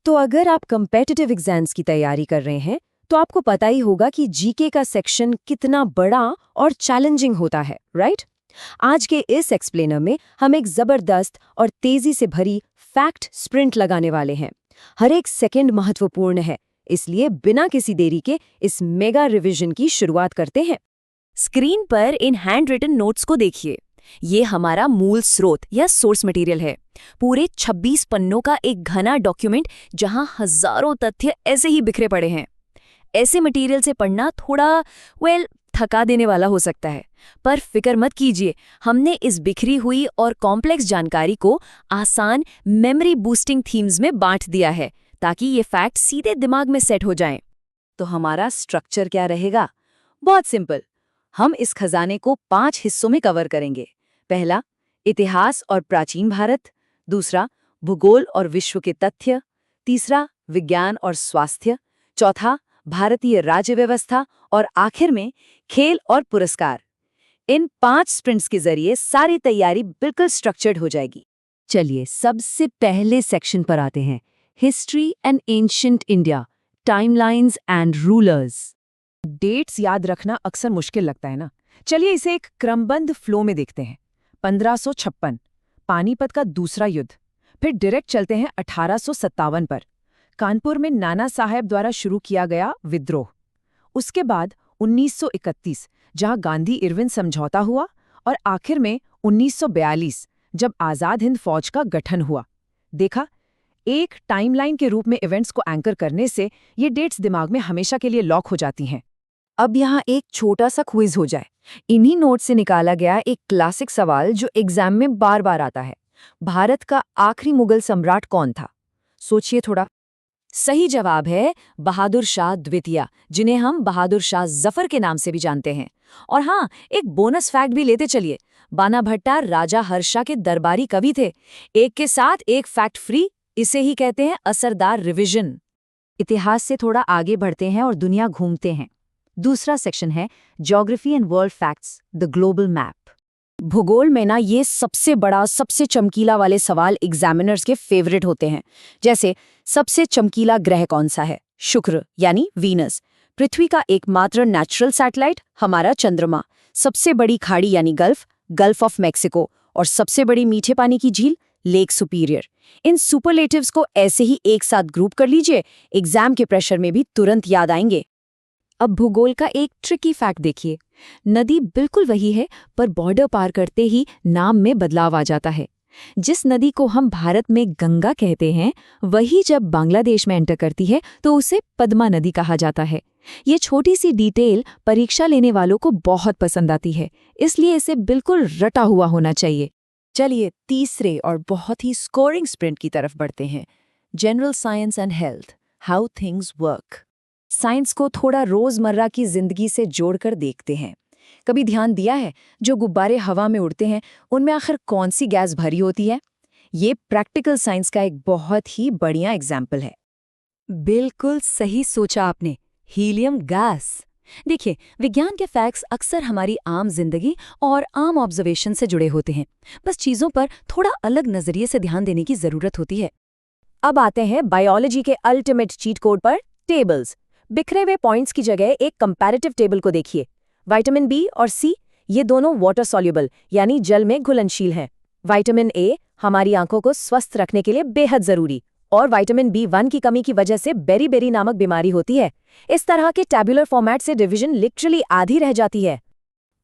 तो अगर आप कम्पिटिटिव एग्जाम्स की तैयारी कर रहे हैं तो आपको पता ही होगा कि जीके का सेक्शन कितना बड़ा और चैलेंजिंग होता है, राइट? आज के इस एक्सप्लेनर में हम एक जबरदस्त और तेजी से भरी फैक्ट स्प्रिंट लगाने वाले हैं। हर एक सेकंड महत्वपूर्ण है, इसलिए बिना किसी देरी के इस मेगा रिवीजन की शुरुआत करते हैं। स्क्रीन पर इन हैंड रिटन नोट्स को देखिए। ये हमारा मूल स्रोत या सोर्स मटेरियल है। पूरे 26 पन्नों का एक घना डॉक्यूमेंट जहां हजारों तथ्य ऐसे ही बिखरे पड़े हैं। ऐसे मटेरियल से पढ़ना थोड़ा थका देने वाला हो सकता है, पर फिक्र मत कीजिए, हमने इस बिखरी हुई और कॉम्प्लेक्स जानकारी को आसान मेमोरी बूस्टिंग थीम्स में बांट दिया है ताकि ये फैक्ट सीधे दिमाग में सेट हो जाएं। तो हमारा स्ट्रक्चर क्या रहेगा? बहुत सिंपल। हम इस खजाने को 5 हिस्सों में कवर करेंगे। पहला, इतिहास और प्राचीन भारत। दूसरा, भूगोल और विश्व के तथ्य। तीसरा, विज्ञान और स्वास्थ्य। चौथा, भारतीय राज्य व्यवस्था। और आखिर में खेल और पुरस्कार। इन 5 स्प्रिंट्स के जरिए सारी तैयारी बिल्कुल स्ट्रक्चर्ड हो जाएगी। चलिए सबसे पहले सेक्शन पर आते हैं, history and ancient India, timelines and rulers. Dates याद रखना अक्सर मुश्किल लगता है ना। चलिए इसे एक क्रमबद्ध फ्लो में देखते हैं। 1556 पानीपत का दूसरा युद्ध। फिर डायरेक्ट चलते हैं 1857 पर, कानपुर में नाना साहेब द्वारा शुरू किया गया विद्रोह। उसके बाद 1931 जहां गांधी इरविन समझौता हुआ, और आखिर में 1942 जब आजाद हिंद फौज का गठन हुआ। देखा, एक टाइमलाइन के रूप में इवेंट्स को एंकर करने से ये डेट्स दिमाग में हमेशा के लिए लॉक हो जाती हैं। अब यहाँ एक छोटा सा क्विज हो जाए। इन्हीं नोट से निकाला गया एक क्लासिक सवाल जो एग्जाम में बार बार आता है। भारत का आखिरी मुगल सम्राट कौन था? सोचिए थोड़ा। सही जवाब है बहादुर शाह द्वितीय, जिन्हें हम बहादुर शाह जफर के नाम से भी जानते हैं। और हाँ, एक बोनस फैक्ट भी लेते चलिए। बाना भट्टा राजा हर्षा के दरबारी कवि थे। एक के साथ एक फैक्ट फ्री, इसे ही कहते हैं असरदार रिवीजन। इतिहास से थोड़ा आगे बढ़ते हैं और दुनिया घूमते हैं। दूसरा सेक्शन है geography and world facts, the global map. भूगोल में ना ये सबसे बड़ा, सबसे चमकीला वाले सवाल एग्जामिनर्स के फेवरेट होते हैं। जैसे सबसे चमकीला ग्रह कौन सा है? शुक्र यानी वीनस। पृथ्वी का एकमात्र नेचुरल सैटेलाइट हमारा चंद्रमा। सबसे बड़ी खाड़ी यानी गल्फ ऑफ मैक्सिको। और सबसे बड़ी मीठे पानी की झील, लेक सुपीरियर। इन सुपरलेटिव्स को ऐसे ही एक साथ ग्रुप कर लीजिए, एग्जाम के प्रेशर में भी तुरंत याद आएंगे। अब भूगोल का एक ट्रिकी फैक्ट देखिए। नदी बिल्कुल वही है, पर बॉर्डर पार करते ही नाम में बदलाव आ जाता है। जिस नदी को हम भारत में गंगा कहते हैं, वही जब बांग्लादेश में एंटर करती है तो उसे पद्मा नदी कहा जाता है। ये छोटी सी डिटेल परीक्षा लेने वालों को बहुत पसंद आती है, इसलिए इसे बिल्कुल रटा हुआ होना चाहिए। चलिए तीसरे और बहुत ही स्कोरिंग स्प्रिंट की तरफ बढ़ते हैं, general science and health, how things work. Science को थोड़ा रोजमर्रा की जिंदगी से जोड़कर देखते हैं। कभी ध्यान दिया है, जो गुब्बारे हवा में उड़ते हैं उनमें आखिर कौन सी गैस भरी होती है? ये प्रैक्टिकल साइंस का एक बहुत ही बढ़िया एग्जाम्पल है। बिल्कुल सही सोचा आपने, हीलियम गैस। देखिए, विज्ञान के फैक्ट्स अक्सर हमारी आम जिंदगी और आम ऑब्जर्वेशन से जुड़े होते हैं, बस चीजों पर थोड़ा अलग नजरिए से ध्यान देने की जरूरत होती है। अब आते हैं बायोलॉजी के अल्टीमेट चीट कोड पर, टेबल्स। बिखरे हुए पॉइंट्स की जगह एक कंपैरेटिव टेबल को देखिए। विटामिन बी और सी, ये दोनों वाटर सॉल्युबल यानी जल में घुलनशील हैं। विटामिन ए हमारी आंखों को स्वस्थ रखने के लिए बेहद जरूरी, और विटामिन B1 की कमी की वजह से बेरी नामक बीमारी होती है। इस तरह के टैबुलर फॉर्मेट से डिवीजन लिटरली आधी रह जाती है।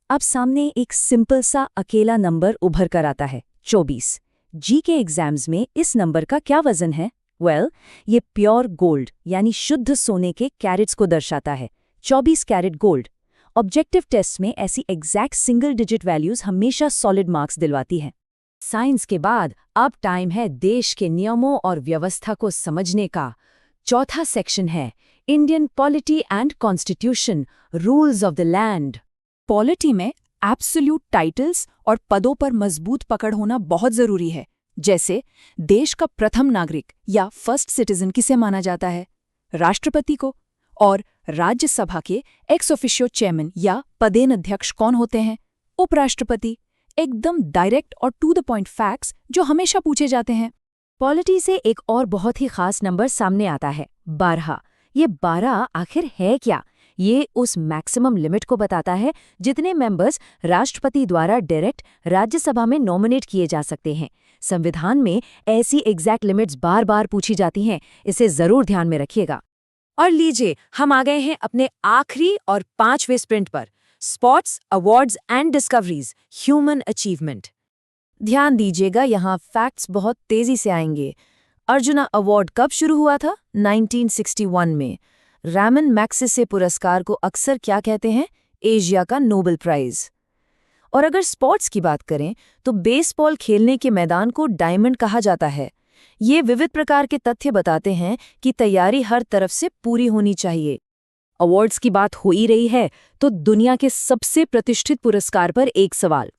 अब सामने एक सिंपल सा अकेला नंबर उभर कर आता है, 24। जी के एग्जाम्स में इस नंबर का क्या वजन है? ये प्योर गोल्ड यानी शुद्ध सोने के कैरेट्स को दर्शाता है। 24 कैरेट गोल्ड। ऑब्जेक्टिव टेस्ट में ऐसी एग्जैक्ट सिंगल डिजिट वैल्यूज हमेशा सॉलिड मार्क्स दिलवाती हैं। साइंस के बाद अब टाइम है देश के नियमों और व्यवस्था को समझने का। चौथा सेक्शन है Indian polity and constitution, rules of the land. Polity में एब्सोल्यूट टाइटल्स और पदों पर मजबूत पकड़ होना बहुत जरूरी है। जैसे देश का प्रथम नागरिक या फर्स्ट सिटीजन किसे माना जाता है? राष्ट्रपति को। और राज्यसभा के एक्स ऑफिशियो चेयरमैन या पदेन अध्यक्ष कौन होते हैं? उपराष्ट्रपति। एकदम डायरेक्ट और टू द पॉइंट फैक्ट्स जो हमेशा पूछे जाते हैं। पॉलिटी से एक और बहुत ही खास नंबर सामने आता है 12। ये 12 आखिर है क्या? ये उस मैक्सिमम लिमिट को बताता है जितने मेंबर्स राष्ट्रपति द्वारा डायरेक्ट राज्यसभा में नॉमिनेट किए जा सकते हैं। संविधान में ऐसी एग्जैक्ट लिमिट्स बार बार पूछी जाती हैं, इसे जरूर ध्यान में रखिएगा। और लीजिए, हम आ गए हैं अपने आखिरी और 5वें स्प्रिंट पर, spots, awards and discoveries, human achievement. ध्यान दीजिएगा, यहाँ फैक्ट्स बहुत तेजी से आएंगे। अर्जुना अवार्ड कब शुरू हुआ था? 1961 में। रैमन मैग्सेसे पुरस्कार को अक्सर क्या कहते हैं? एशिया का नोबेल प्राइज। और अगर स्पोर्ट्स की बात करें तो बेसबॉल खेलने के मैदान को डायमंड कहा जाता है। ये विविध प्रकार के तथ्य बताते हैं कि तैयारी हर तरफ से पूरी होनी चाहिए। अवार्ड्स की बात हो ही रही है तो दुनिया के सबसे प्रतिष्ठित पुरस्कार पर एक सवाल।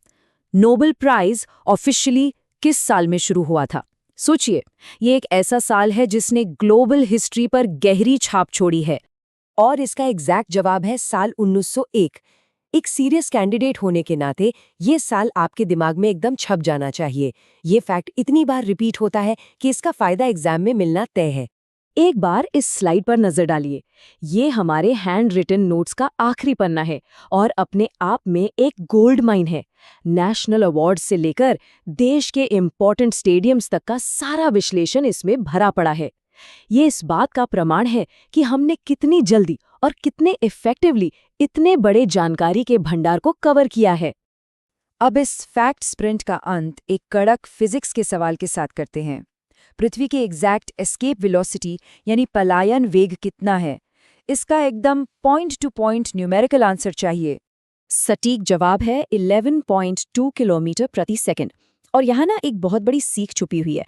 नोबेल प्राइज ऑफिशियली किस साल में शुरू हुआ था? सोचिए, ये एक ऐसा साल है जिसने ग्लोबल हिस्ट्री पर गहरी छाप छोड़ी है। और इसका एग्जैक्ट जवाब है साल 1901। एक सीरियस कैंडिडेट होने के नाते ये साल आपके दिमाग में एकदम छप जाना चाहिए। ये फैक्ट इतनी बार रिपीट होता है कि इसका फायदा एग्जाम में मिलना तय है। एक बार इस स्लाइड पर नजर डालिए। ये हमारे हैंड रिटन नोट्स का आखिरी पन्ना है और अपने आप में एक गोल्ड माइन है। नेशनल अवार्ड से लेकर देश के इम्पोर्टेंट स्टेडियम्स तक का सारा विश्लेषण इसमें भरा पड़ा है। ये इस बात का प्रमाण है कि हमने कितनी जल्दी और कितने इफेक्टिवली इतने बड़े जानकारी के भंडार को कवर किया है। अब इस फैक्ट स्प्रिंट का अंत एक कड़क फिजिक्स के सवाल के साथ करते हैं। पृथ्वी की एग्जैक्ट एस्केप वेलोसिटी यानी पलायन वेग कितना है? इसका एकदम point two point numerical answer चाहिए। सटीक जवाब है 11.2 किलोमीटर प्रति सेकंड। और यहाँ ना एक बहुत बड़ी सीख छुपी हुई है।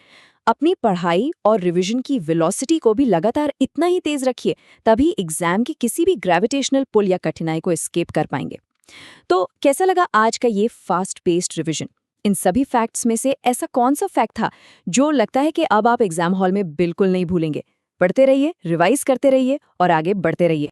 अपनी पढ़ाई और रिवीजन की वेलोसिटी को भी लगातार इतना ही तेज रखिए, तभी एग्जाम की किसी भी ग्रेविटेशनल पुल या कठिनाई को एस्केप कर पाएंगे। तो कैसा लगा आज का ये फास्ट पेस्ड रिवीजन? इन सभी फैक्ट्स में से ऐसा कौन सा फैक्ट था जो लगता है कि अब आप एग्जाम हॉल में बिल्कुल नहीं भूलेंगे? पढ़ते रहिए, रिवाइज करते रहिए और आगे बढ़ते रहिए।